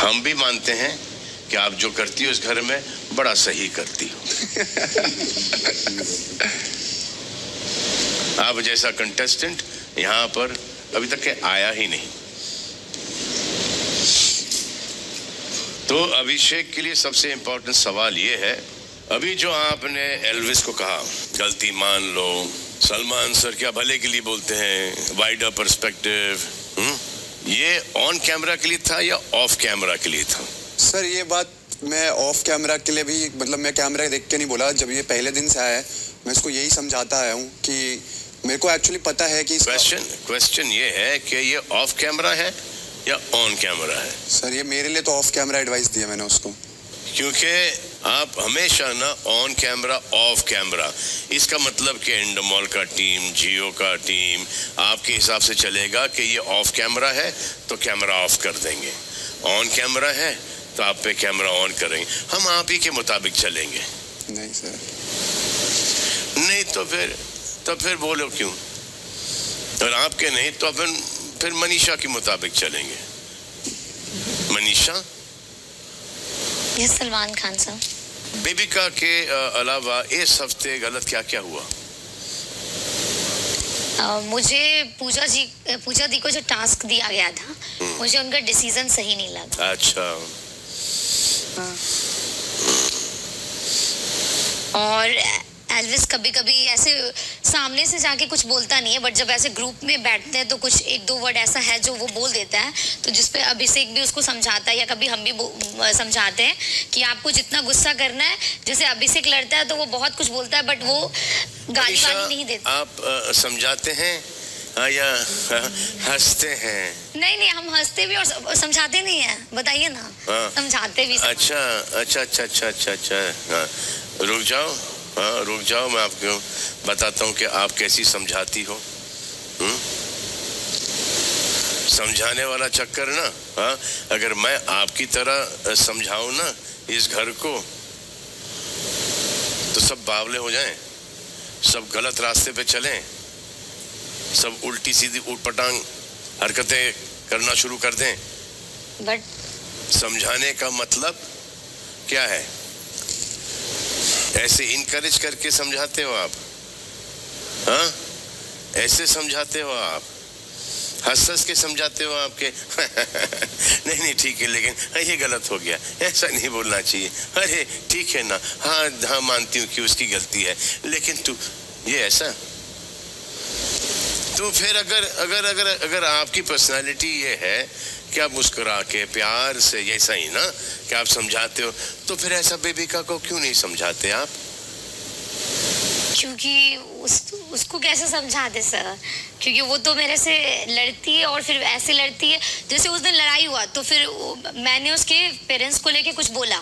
हम भी मानते हैं कि आप जो करती हो इस घर में बड़ा सही करती हो। आप जैसा कंटेस्टेंट यहाँ पर अभी तक के आया ही नहीं। तो अभिषेक के लिए सबसे इंपॉर्टेंट सवाल ये है, अभी जो आपने एल्विस को कहा, गलती मान लो, सलमान सर क्या भले के लिए बोलते हैं, वाइडर पर्सपेक्टिव, ये ऑन कैमरा के लिए था या ऑफ कैमरा के लिए था? सर ये बात मैं ऑफ कैमरा के लिए भी, मतलब मैं कैमरा देख के नहीं बोला। जब ये पहले दिन से आया है मैं इसको यही समझाता आया हूँ कि मेरे को एक्चुअली पता है कि क्वेश्चन ये है कि ये ऑफ कैमरा है या ऑन कैमरा है? सर ये मेरे लिए तो ऑफ कैमरा एडवाइस दिया मैंने उसको, क्योंकि आप हमेशा ना ऑन कैमरा ऑफ कैमरा, इसका मतलब कि इंडोमॉल का टीम, जियो का टीम आपके हिसाब से चलेगा कि ये ऑफ कैमरा है तो कैमरा ऑफ कर देंगे, ऑन कैमरा है तो आप पे कैमरा ऑन करेंगे, हम आप ही के मुताबिक चलेंगे। नहीं सर। नहीं तो फिर बोलो क्यों? और आपके नहीं तो फिर मनीषा के मुताबिक चलेंगे। मनीषा? यस सलमान खान साहब। बेबिका के अलावा इस हफ्ते गलत क्या क्या हुआ? मुझे पूजा दी को जो टास्क दिया गया था, मुझे उनका डिसीजन सही नहीं लगा। अच्छा। और एल्विस कभी कभी ऐसे सामने से जाके कुछ बोलता नहीं है, बट जब ऐसे ग्रुप में बैठते हैं तो कुछ एक दो वर्ड ऐसा है जो वो बोल देता है, तो जिसपे अभिषेक भी उसको समझाता है या कभी हम भी समझाते हैं कि आपको जितना गुस्सा करना है, जैसे अभिषेक लड़ता है तो वो बहुत कुछ बोलता है बट वो गाली वाली नहीं देता। आप समझाते हैं या हंसते हैं? नहीं, हम हंसते भी और समझाते नहीं है, बताइए ना। समझाते भी। अच्छा। रुक जाओ, मैं आपको बताता हूँ कि आप कैसी समझाती हो। समझाने वाला चक्कर ना, अगर मैं आपकी तरह समझाऊं ना इस घर को तो सब बावले हो जाएं, सब गलत रास्ते पे चलें, सब उल्टी सीधी ऊटपटांग हरकतें करना शुरू कर दें। बट समझाने का मतलब क्या है? ऐसे इनकरेज करके समझाते हो आप? हाँ, ऐसे समझाते हो आप? हंस के समझाते हो आपके? नहीं ठीक है, लेकिन ये गलत हो गया, ऐसा नहीं बोलना चाहिए। अरे ठीक है ना, हाँ मानती हूँ कि उसकी गलती है, लेकिन तू ये ऐसा। तो फिर अगर आपकी पर्सनालिटी ये है कि आप मुस्कुरा के प्यार से ऐसा ही ना कि आप समझाते हो, तो फिर ऐसा बेबिका को क्यों नहीं समझाते आप? क्योंकि उसको कैसे समझाते सर, क्योंकि वो तो मेरे से लड़ती है और फिर ऐसे लड़ती है। जैसे उस दिन लड़ाई हुआ तो फिर मैंने उसके पेरेंट्स को लेके कुछ बोला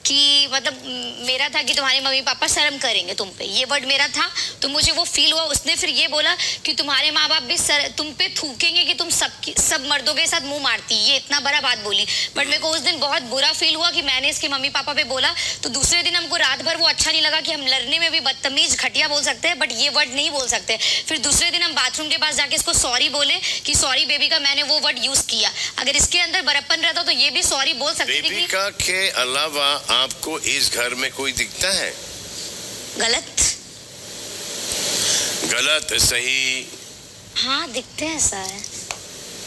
कि मतलब मेरा था कि तुम्हारे मम्मी पापा शर्म करेंगे तुम पे, ये वर्ड मेरा था, तो मुझे वो फील हुआ। उसने फिर ये बोला कि तुम्हारे माँ बाप भी तुम पे थूकेंगे कि तुम सब मर्दों के साथ मुंह मारती, ये इतना बड़ा बात बोली। बट मेरे को उस दिन बहुत बुरा फील हुआ कि मैंने इसके मम्मी पापा पे बोला, तो दूसरे दिन हमको रात भर वो अच्छा नहीं लगा कि हम लड़ने में भी बदतमीज घटिया बोल सकते हैं बट ये वर्ड नहीं बोल सकते। फिर दूसरे दिन हम बाथरूम के पास जाके इसको सॉरी बोले कि सॉरी बेबिका, मैंने वो वर्ड यूज किया। अगर इसके अंदर बड़प्पन रहता तो ये भी सॉरी बोल सकती थी। बेबिका के अलावा आपको इस घर में कोई दिखता है गलत सही? हाँ दिखते हैं सर,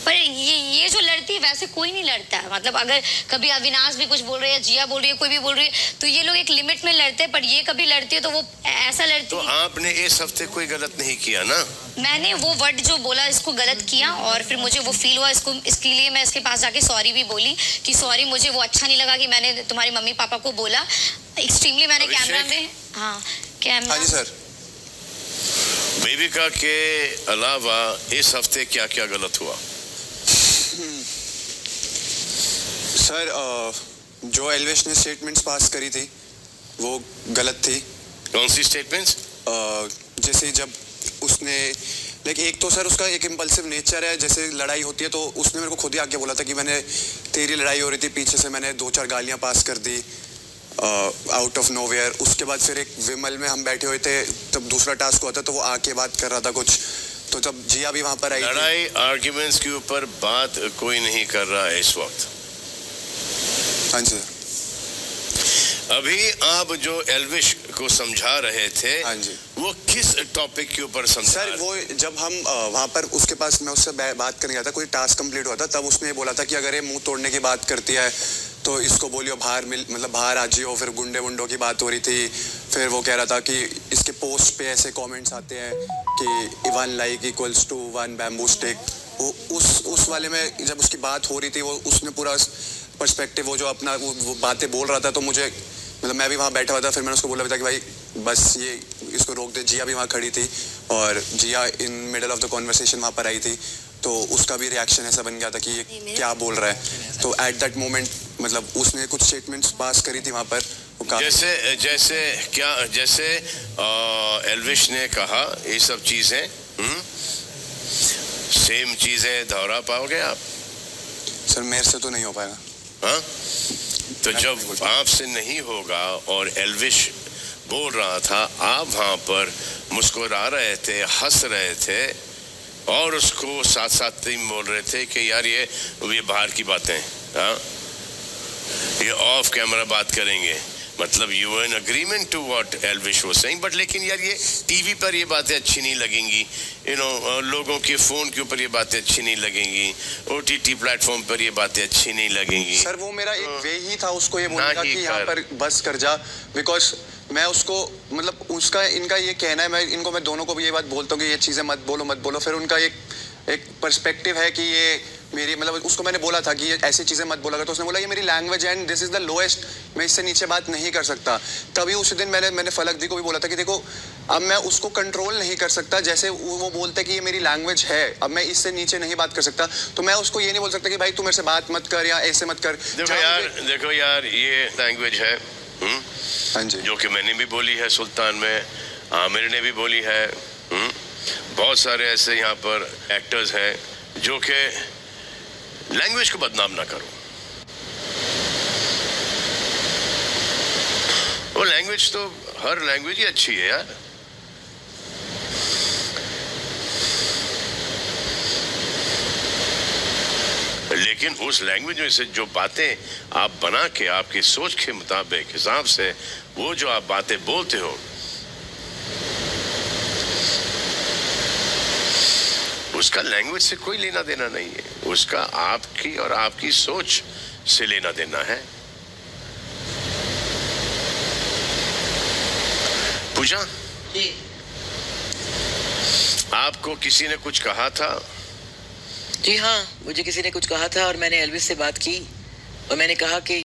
पर ये जो लड़ती है वैसे कोई नहीं लड़ता है। मतलब अगर कभी अविनाश भी कुछ बोल रही है, जिया बोल रही है, कोई भी बोल रही है, तो ये लोग एक लिमिट में लड़ते हैं, पर ये कभी लड़ती है तो वो ऐसा लड़ती तो है। आपने इस हफ्ते कोई गलत नहीं किया ना? मैंने वो वर्ड जो बोला इसको गलत किया और फिर मुझे वो फील हुआ, इसके लिए मैं इसके पास जाके सॉरी भी बोली कि सॉरी, मुझे वो अच्छा नहीं लगा कि मैंने तुम्हारे मम्मी पापा को बोला। एक्सट्रीमली मैंने कैमरा में हाँ जी सर। बेबिका के अलावा इस हफ्ते क्या क्या गलत हुआ? सर जो एल्विश ने स्टेटमेंट्स पास करी थी वो गलत थी। कौन सी स्टेटमेंट्स? जैसे जब उसने एक तो सर उसका एक इम्पल्सिव नेचर है, जैसे लड़ाई होती है तो उसने मेरे को खुद ही आके बोला था कि मैंने तेरी लड़ाई हो रही थी पीछे से, मैंने 2-4 गालियां पास कर दी आउट ऑफ नोवेयर। उसके बाद फिर एक विमल में हम बैठे हुए थे, तब दूसरा टास्क हुआ था तो वो आके बात कर रहा था कुछ, तो जब जिया भी वहां पर आई, लड़ाई आर्ग्यूमेंट्स के ऊपर बात कोई नहीं कर रहा है इस वक्त। हाँ जी सर। अभी आप जो एल्विश को समझा रहे थे, हाँ जी। वो किस टॉपिक के ऊपर समझा? सर वो जब हम वहाँ पर उसके पास मैं उससे बात करने गया था, कोई टास्क कंप्लीट हुआ था, तब उसने बोला था कि अगर ये मुंह तोड़ने की बात करती है तो इसको बोलियो बाहर मतलब बाहर आ जियो। फिर गुंडे वुंडों की बात हो रही थी। फिर वो कह रहा था कि इसके पोस्ट पे ऐसे कमेंट्स आते हैं कि 1 like equals to 1 bamboo stick. वो उस वाले में जब उसकी बात हो रही थी, वो उसने पूरा पर्सपेक्टिव वो जो अपना वो बातें बोल रहा था, तो मुझे मतलब मैं भी वहाँ बैठा हुआ था। फिर मैंने उसको बोला भी था कि भाई बस ये इसको रोक दे। जिया भी वहाँ खड़ी थी और Jiya in middle of the conversation वहाँ पर आई थी, तो उसका भी रिएक्शन ऐसा बन गया था कि ये क्या बोल रहा है। तो एट दैट मोमेंट मतलब उसने कुछ स्टेटमेंट्स पास करी थी वहाँ पर। जैसे एल्विश ने कहा ये सब चीजें सेम चीजें दोहरा पाओगे आप? सर मेरे से तो नहीं हो पाएगा। हाँ, तो जब आपसे नहीं होगा और एल्विश बोल रहा था, आप वहां पर मुस्कुरा रहे थे, हंस रहे थे और उसको साथ साथ ही बोल रहे थे कि यार ये बाहर की बातें, हाँ ये ऑफ कैमरा बात करेंगे। मतलब you were in agreement to what Elvish was saying, but लेकिन यार ये टीवी पर ये बातें अच्छी नहीं लगेंगी, लोगों के फोन के ऊपर ये बातें अच्छी नहीं लगेंगी, OTT प्लेटफॉर्म पर ये बातें अच्छी नहीं लगेंगी। सर वो मेरा एक वे ही था उसको ये बोलने का कि यहाँ पर बस कर जा, बिकॉज मैं उसको मतलब उसका इनका ये कहना है, मैं दोनों को भी ये बात बोलता हूँ कि ये चीज़ें मत बोलो। फिर उनका एक पर्सपेक्टिव है कि ये मेरी मतलब उसको मैंने बोला था कि ये ऐसी चीज़ें मत बोला कर, तो उसने बोला ये मेरी language and this is the lowest, मैं इससे नीचे बात नहीं कर सकता। तभी उस दिन मैंने फलक दी को भी बोला था कि देखो अब मैं उसको कंट्रोल नहीं कर सकता, जैसे वो बोलते कि ये मेरी लैंग्वेज है, अब मैं इससे नीचे नहीं बात कर सकता, तो मैं उसको ये नहीं बोल सकता कि भाई तू मेरे से बात मत कर या ऐसे मत कर। देखो यार ये लैंग्वेज है हाँ जी, जो कि मैंने भी बोली है सुल्तान में, आमिर ने भी बोली है, बहुत सारे ऐसे यहाँ पर एक्टर्स हैं जो कि लैंग्वेज को बदनाम ना करो। वो लैंग्वेज तो हर लैंग्वेज ही अच्छी है यार। लेकिन उस लैंग्वेज में से जो बातें आप बना के आपकी सोच के मुताबिक हिसाब से वो जो आप बातें बोलते हो, उसका लैंग्वेज से कोई लेना देना नहीं है, उसका आपकी और आपकी सोच से लेना देना है। पूजा जी, आपको किसी ने कुछ कहा था? जी हाँ, मुझे किसी ने कुछ कहा था और मैंने एल्विस से बात की और मैंने कहा कि